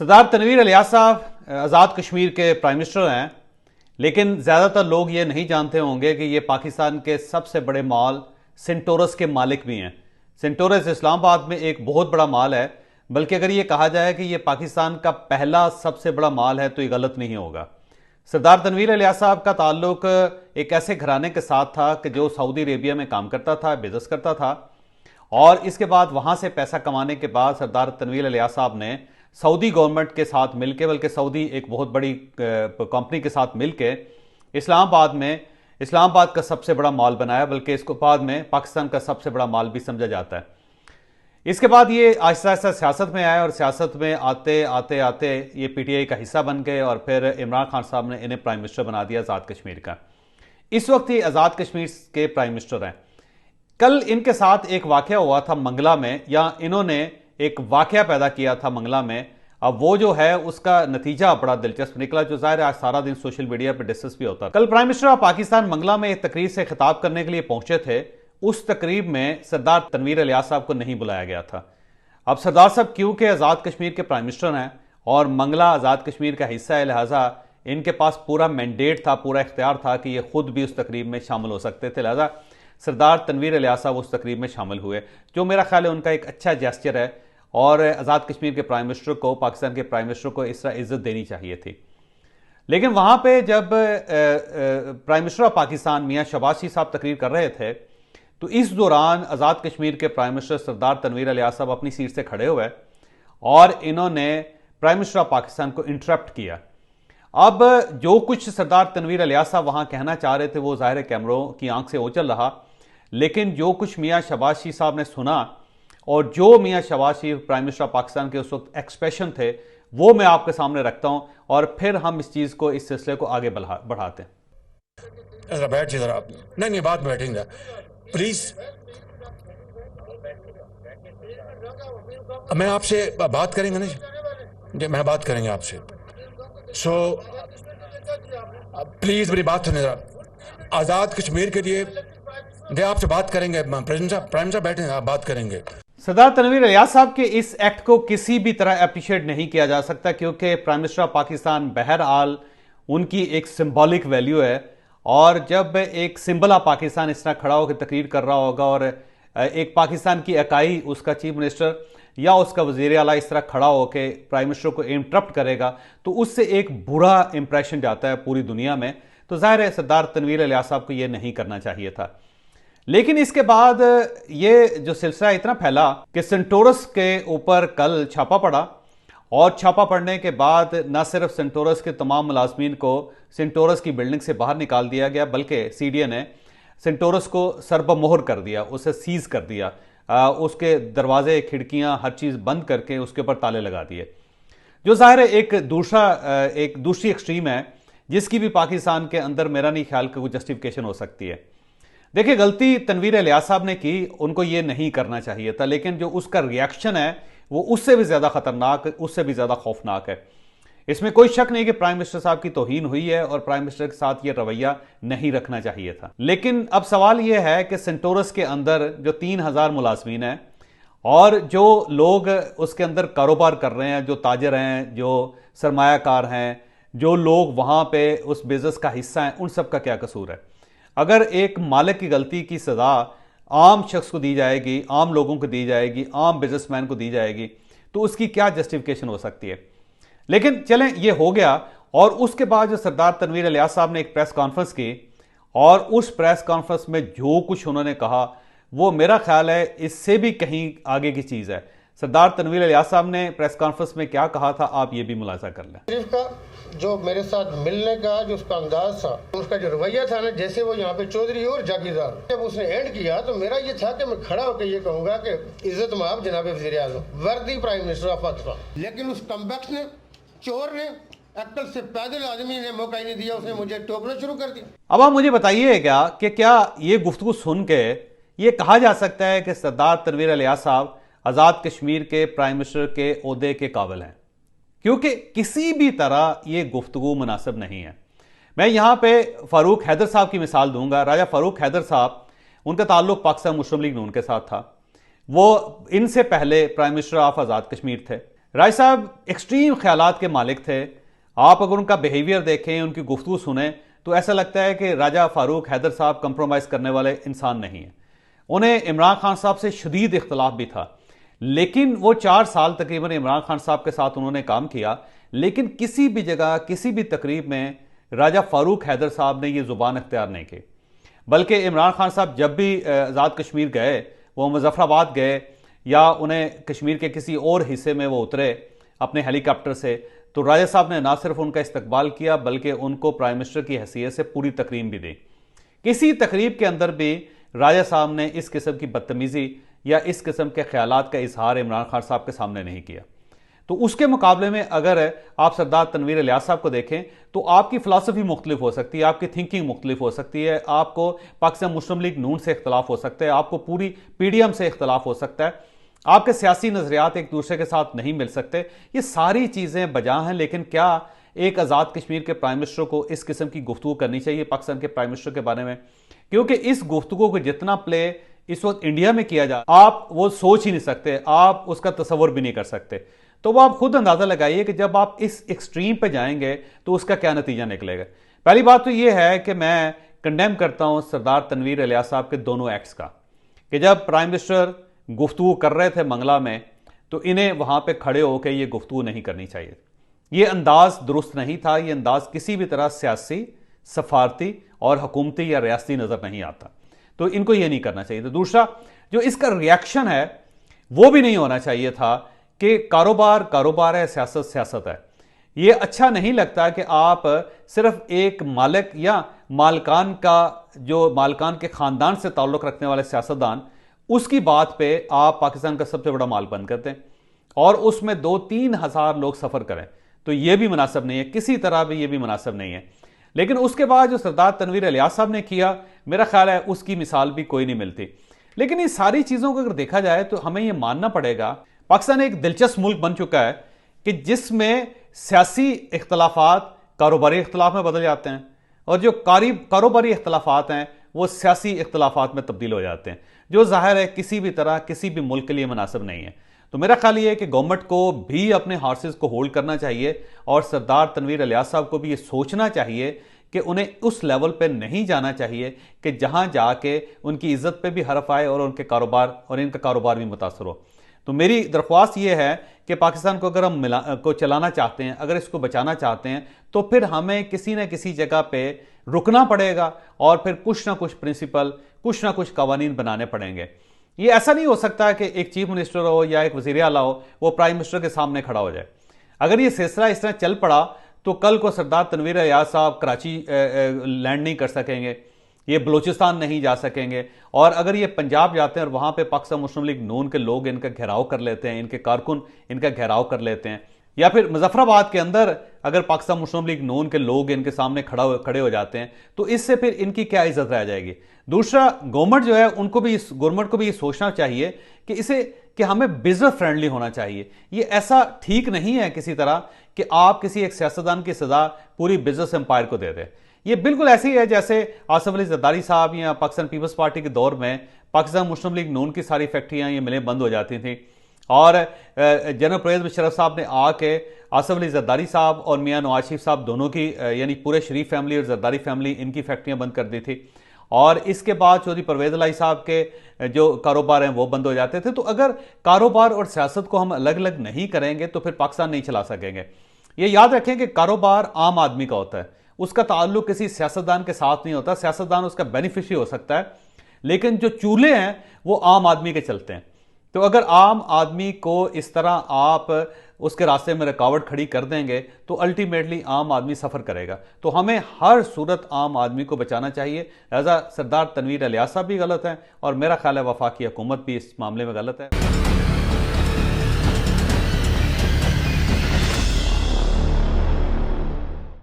سردار تنویر الیاس صاحب آزاد کشمیر کے prime minister ہیں، لیکن زیادہ تر لوگ یہ نہیں جانتے ہوں گے کہ یہ پاکستان کے سب سے بڑے مال سینٹورس کے مالک بھی ہیں۔ سینٹورس اسلام آباد میں ایک بہت بڑا مال ہے، بلکہ اگر یہ کہا جائے کہ یہ پاکستان کا پہلا سب سے بڑا مال ہے تو یہ غلط نہیں ہوگا۔ سردار تنویر الیاس صاحب کا تعلق ایک ایسے گھرانے کے ساتھ تھا کہ جو سعودی عربیہ میں کام کرتا تھا، بزنس کرتا تھا، اور اس کے بعد وہاں سے پیسہ کمانے کے بعد سردار تنویر الیاس صاحب نے سعودی گورنمنٹ کے ساتھ مل کے، بلکہ سعودی ایک بہت بڑی کمپنی کے ساتھ مل کے اسلام آباد کا سب سے بڑا مال بنایا، بلکہ اس کو بعد میں پاکستان کا سب سے بڑا مال بھی سمجھا جاتا ہے۔ اس کے بعد یہ آہستہ آہستہ سیاست میں آئے، اور سیاست میں آتے یہ پی ٹی آئی کا حصہ بن گئے، اور پھر عمران خان صاحب نے انہیں پرائم منسٹر بنا دیا آزاد کشمیر کا۔ اس وقت یہ آزاد کشمیر کے پرائم منسٹر ہیں۔ کل ان کے ساتھ ایک واقعہ ہوا تھا منگلا میں، یا انہوں نے ایک واقعہ پیدا کیا تھا منگلا میں۔ اب وہ جو ہے اس کا نتیجہ بڑا دلچسپ نکلا، جو ظاہر ہے آج سارا دن سوشل میڈیا پہ ڈسکس بھی ہوتا ہے۔ کل prime minister of Pakistan Mangla میں ایک تقریر سے خطاب کرنے کے لیے پہنچے تھے۔ اس تقریب میں سردار تنویر الیاس صاحب کو نہیں بلایا گیا تھا۔ اب سردار صاحب کیونکہ آزاد کشمیر کے پرائم منسٹر ہیں اور منگلا آزاد کشمیر کا حصہ ہے، لہٰذا ان کے پاس پورا مینڈیٹ تھا، پورا اختیار تھا کہ یہ خود بھی اس تقریب میں شامل ہو سکتے تھے، لہٰذا سردار تنویر الیاس صاحب اس تقریب میں شامل ہوئے، جو میرا خیال ہے ان کا ایک اچھا جیسچر ہے، اور آزاد کشمیر کے پرائم منسٹر کو، پاکستان کے پرائم منسٹر کو اس طرح عزت دینی چاہیے تھی۔ لیکن وہاں پہ جب پرائم منسٹر آف پاکستان میاں شہباز شریف صاحب تقریر کر رہے تھے، تو اس دوران آزاد کشمیر کے پرائم منسٹر سردار تنویر الیاس صاحب اپنی سیٹ سے کھڑے ہوئے، اور انہوں نے پرائم منسٹر آف پاکستان کو انٹرپٹ کیا۔ اب جو کچھ سردار تنویر الیاس صاحب وہاں کہنا چاہ رہے تھے وہ ظاہر کیمروں کی آنکھ سے اوچل رہا، لیکن جو کچھ میاں شہباز شریف صاحب نے سنا، اور جو میاں شہباز شریف پرائم منسٹر آف پاکستان کے اس وقت ایکسپریشن تھے، وہ میں آپ کے سامنے رکھتا ہوں، اور پھر ہم اس چیز کو، اس سلسلے کو آگے بڑھاتے ہیں۔ بیٹھ جائے ذرا آپ، نہیں بات میں بیٹھیں گے پلیز۔ میں آپ سے بات کریں گے نا جی، میں بات کریں گے آپ سے، سو پلیز میری بات سنیں ذرا۔ آزاد کشمیر کے لیے آپ سے بات کریں گے، پرائم صاحب بیٹھیں گے، آپ بات کریں گے۔ سردار تنویر الیاس صاحب کے اس ایکٹ کو کسی بھی طرح اپریشیٹ نہیں کیا جا سکتا، کیونکہ پرائم منسٹر آف پاکستان بہرحال ان کی ایک سمبولک ویلیو ہے، اور جب ایک سمبل آف پاکستان اس طرح کھڑا ہو کے تقریر کر رہا ہوگا، اور ایک پاکستان کی اکائی، اس کا چیف منسٹر یا اس کا وزیر اعلیٰ اس طرح کھڑا ہو کے پرائم منسٹر کو انٹرپٹ کرے گا، تو اس سے ایک برا امپریشن جاتا ہے پوری دنیا میں۔ تو ظاہر ہے سردار تنویر الیاس صاحب کو یہ نہیں کرنا چاہیے تھا۔ لیکن اس کے بعد یہ جو سلسلہ اتنا پھیلا کہ سینٹورس کے اوپر کل چھاپا پڑا، اور چھاپا پڑنے کے بعد نہ صرف سینٹورس کے تمام ملازمین کو سینٹورس کی بلڈنگ سے باہر نکال دیا گیا، بلکہ سی ڈی اے نے سینٹورس کو سر بہ مہر کر دیا، اسے سیز کر دیا، اس کے دروازے، کھڑکیاں، ہر چیز بند کر کے اس کے اوپر تالے لگا دیے، جو ظاہر ہے ایک دوسری ایکسٹریم ہے، جس کی بھی پاکستان کے اندر میرا نہیں خیال کہ کوئی جسٹیفیکیشن ہو سکتی ہے۔ دیکھیں، غلطی تنویر الیاس صاحب نے کی، ان کو یہ نہیں کرنا چاہیے تھا، لیکن جو اس کا ریاکشن ہے وہ اس سے بھی زیادہ خطرناک، اس سے بھی زیادہ خوفناک ہے۔ اس میں کوئی شک نہیں کہ پرائم منسٹر صاحب کی توہین ہوئی ہے، اور پرائم منسٹر کے ساتھ یہ رویہ نہیں رکھنا چاہیے تھا۔ لیکن اب سوال یہ ہے کہ سینٹورس کے اندر جو 3000 ملازمین ہیں، اور جو لوگ اس کے اندر کاروبار کر رہے ہیں، جو تاجر ہیں، جو سرمایہ کار ہیں، جو لوگ وہاں پہ اس بزنس کا حصہ ہیں، ان سب کا کیا قصور ہے؟ اگر ایک مالک کی غلطی کی سزا عام شخص کو دی جائے گی، عام لوگوں کو دی جائے گی، عام بزنس مین کو دی جائے گی، تو اس کی کیا جسٹیفیکیشن ہو سکتی ہے؟ لیکن چلیں، یہ ہو گیا، اور اس کے بعد جو سردار تنویر الیاس صاحب نے ایک پریس کانفرنس کی، اور اس پریس کانفرنس میں جو کچھ انہوں نے کہا، وہ میرا خیال ہے اس سے بھی کہیں آگے کی چیز ہے۔ سردار تنویر الیاس صاحب نے پریس کانفرنس میں کیا کہا تھا، آپ یہ بھی ملاحظہ کر لیں۔ جو میرے ساتھ ملنے کا جو اس کا انداز تھا، اس کا جو رویہ تھا نا، جیسے وہ یہاں پہ چودھری اور جاگیردار، جب اس نے اینڈ کیا تو میرا یہ تھا کہ میں کھڑا ہو کے یہ کہوں گا کہ عزت مآب جناب وزیر اعظم، وردی پرائم منسٹر آف پاکستان۔ لیکن اس کم بیکس نے، چور نے، عقل سے پیدل آدمی نے موقع ہی نہیں دیا، اس نے مجھے ٹوکنا شروع کر دیا۔ اب آپ مجھے بتائیے گا کہ کیا یہ گفتگو سن کے یہ کہا جا سکتا ہے کہ سردار تنویر الیاس صاحب آزاد کشمیر کے پرائم منسٹر کے عہدے کے قابل ہیں؟ کیونکہ کسی بھی طرح یہ گفتگو مناسب نہیں ہے۔ میں یہاں پہ فاروق حیدر صاحب کی مثال دوں گا۔ راجہ فاروق حیدر صاحب، ان کا تعلق پاکستان مسلم لیگ نون کے ساتھ تھا، وہ ان سے پہلے prime minister of Azad Kashmir تھے، राय साहब एक्सट्रीम ख्यालात के मालिक थे। आप अगर उनका बिहेवियर देखें, उनकी गुफ्तगू सुने, तो ऐसा लगता है कि राजा फारूक हैदर साहब कंप्रोमाइज़ करने वाले इंसान नहीं हैं। उन्हें इमरान खान साहब से शदीद इख्तलाफ भी था, लेकिन वो 4 साल तकरीबन इमरान खान साहब के साथ उन्होंने काम किया, लेकिन किसी भी जगह किसी भी तकरीब में राजा फारूक हैदर साहब ने ये ज़ुबान अख्तियार नहीं की। बल्कि इमरान खान साहब जब भी आज़ाद कश्मीर गए, वो मुजफ्फराबाद गए या उन्हें कश्मीर के किसी और हिस्से में वो उतरे अपने हेलीकॉप्टर से, तो राजा साहब ने ना सिर्फ उनका इस्तकबाल किया बल्कि उनको प्राइम मिनिस्टर की हैसियत से पूरी तकरीम भी दी। किसी तकरीब के अंदर भी राजा साहब ने इस किस्म की बदतमीज़ी या इस किस्म के ख्यालात का इजहार इमरान खान साहब के सामने नहीं किया। तो उसके मुकाबले में अगर आप सरदार तनवीर इलियास साहब को देखें तो आपकी फ़िलासफ़ी मुख्तलिफ हो सकती है, आपकी थिंकिंग मुख्तलिफ हो सकती है, आपको पाकिस्तान मुस्लिम लीग नून से इख्तलाफ हो सकता है, आपको पूरी PDM से इख्तलाफ हो सकता है, आपके सियासी नज़रियात एक दूसरे के साथ नहीं मिल सकते। ये सारी चीज़ें बजा हैं, लेकिन क्या एक आज़ाद कश्मीर के प्राइम मिनिस्टर को इस किस्म की गुफ्तगू करनी चाहिए पाकिस्तान के प्राइम मिनिस्टर के बारे में? क्योंकि इस गुफ्तगू को जितना प्ले इस वक्त इंडिया में किया जा, आप वो सोच ही नहीं सकते, आप उसका तसव्वुर भी नहीं कर सकते। तो वो आप खुद अंदाज़ा लगाइए कि जब आप इस एक्सट्रीम पे जाएंगे तो उसका क्या नतीजा निकलेगा। पहली बात तो ये है कि मैं कंडेम करता हूँ सरदार तनवीर इलियास साहब के दोनों एक्ट्स का, कि जब प्राइम मिनिस्टर गुफ्तगू कर रहे थे मंगला में, तो इन्हें वहाँ पे खड़े होकर ये गुफ्तगू नहीं करनी चाहिए। ये अंदाज दुरुस्त नहीं था, ये अंदाज किसी भी तरह सियासी, सफारती और हुकूमती या रियासती नज़र नहीं आता, तो इनको ये नहीं करना चाहिए। तो दूसरा जो इसका रिएक्शन है वो भी नहीं होना चाहिए था कि कारोबार कारोबार है, सियासत सियासत है। ये अच्छा नहीं लगता कि आप सिर्फ एक मालिक या मालकान का, जो मालकान के ख़ानदान से ताल्लुक़ रखने वाले सियासतदान, उसकी बात पे आप पाकिस्तान का सबसे बड़ा माल बंद करते हैं और उसमें 2-3 हज़ार लोग सफ़र करें, तो ये भी मुनासिब नहीं है, किसी तरह भी ये भी मुनासिब नहीं है। लेकिन उसके बाद जो सरदार तनवीर इलियास साहब ने किया, मेरा ख्याल है उसकी मिसाल भी कोई नहीं मिलती। लेकिन ये सारी चीज़ों को अगर देखा जाए तो हमें ये मानना पड़ेगा पाकिस्तान एक दिलचस्प मुल्क बन चुका है कि जिसमें सियासी इख्तलाफात कारोबारी इख्तलाफ में बदल जाते हैं और जो कारोबारी इख्तलाफात हैं वो सियासी इख्तलाफात में तब्दील हो जाते हैं, जो ज़ाहिर है किसी भी तरह किसी भी मुल्क के लिए मुनासिब नहीं है। तो मेरा ख्याल ये है कि गवर्नमेंट को भी अपने हॉर्सेस को होल्ड करना चाहिए और सरदार तनवीर इलियास साहब को भी ये सोचना चाहिए कि उन्हें उस लेवल पे नहीं जाना चाहिए कि जहां जाके उनकी इज्जत पे भी हरफ आए और उनके कारोबार और इनका कारोबार भी मुतासर हो। तो मेरी दरख्वास्त ये है कि पाकिस्तान को अगर हम को चलाना चाहते हैं, अगर इसको बचाना चाहते हैं, तो फिर हमें किसी न किसी जगह पे रुकना पड़ेगा और फिर कुछ ना कुछ प्रिंसिपल, कुछ ना कुछ कवानीन बनाने पड़ेंगे। ये ऐसा नहीं हो सकता कि एक चीफ मिनिस्टर हो या एक वज़ीर आला हो वो प्राइम मिनिस्टर के सामने खड़ा हो जाए। अगर ये सिलसिला इस तरह चल पड़ा तो कल को सरदार तनवीर इलियास साहब कराची लैंड नहीं कर सकेंगे, ये बलूचिस्तान नहीं जा सकेंगे, और अगर ये पंजाब जाते हैं और वहाँ पे पाकिस्तान मुस्लिम लीग नून के लोग इनका घेराव कर लेते हैं, इनके कारकुन इनका घेराव कर लेते हैं, या फिर मुजफ्फराबाद के अंदर अगर पाकिस्तान मुस्लिम लीग नून के लोग इनके सामने खड़े हो जाते हैं, तो इससे फिर इनकी क्या इज्जत रह जाएगी। दूसरा, गवर्नमेंट जो है गवर्नमेंट को भी ये सोचना चाहिए कि हमें बिजनेस फ्रेंडली होना चाहिए। ये ऐसा ठीक नहीं है किसी तरह कि आप किसी एक सियासतदान की सजा पूरी बिजनेस एम्पायर को दे दें। ये बिल्कुल ऐसे ही है जैसे आसिफ अली जरदारी साहब या पाकिस्तान पीपल्स पार्टी के दौर में पाकिस्तान मुस्लिम लीग नून की सारी फैक्ट्रियां, ये मिलें बंद हो जाती थी और जनरल परवेज मुशर्रफ साहब ने आके आसिफ अली जरदारी साहब और मियां नवाज शरीफ साहब दोनों की, यानी पूरे शरीफ फैमिली और जरदारी फैमिली, इनकी फैक्ट्रियां बंद कर दी थी। और इसके बाद चौधरी परवेज इलाही साहब के जो कारोबार हैं वो बंद हो जाते थे। तो अगर कारोबार और सियासत को हम अलग अलग नहीं करेंगे तो फिर पाकिस्तान नहीं चला सकेंगे। ये याद रखें कि कारोबार आम आदमी का होता है, उसका ताल्लुक किसी सियासतदान के साथ नहीं होता। सियासतदान उसका बेनिफिशियरी हो सकता है, लेकिन जो चूल्हे हैं वो आम आदमी के चलते हैं। तो अगर आम आदमी को इस तरह आप उसके रास्ते में रुकावट खड़ी कर देंगे तो अल्टीमेटली आम आदमी सफ़र करेगा। तो हमें हर सूरत आम आदमी को बचाना चाहिए। लिहाजा सरदार तनवीर इलियास साहब भी गलत हैं और मेरा ख्याल है वफाकी हुकूमत भी इस मामले में गलत है।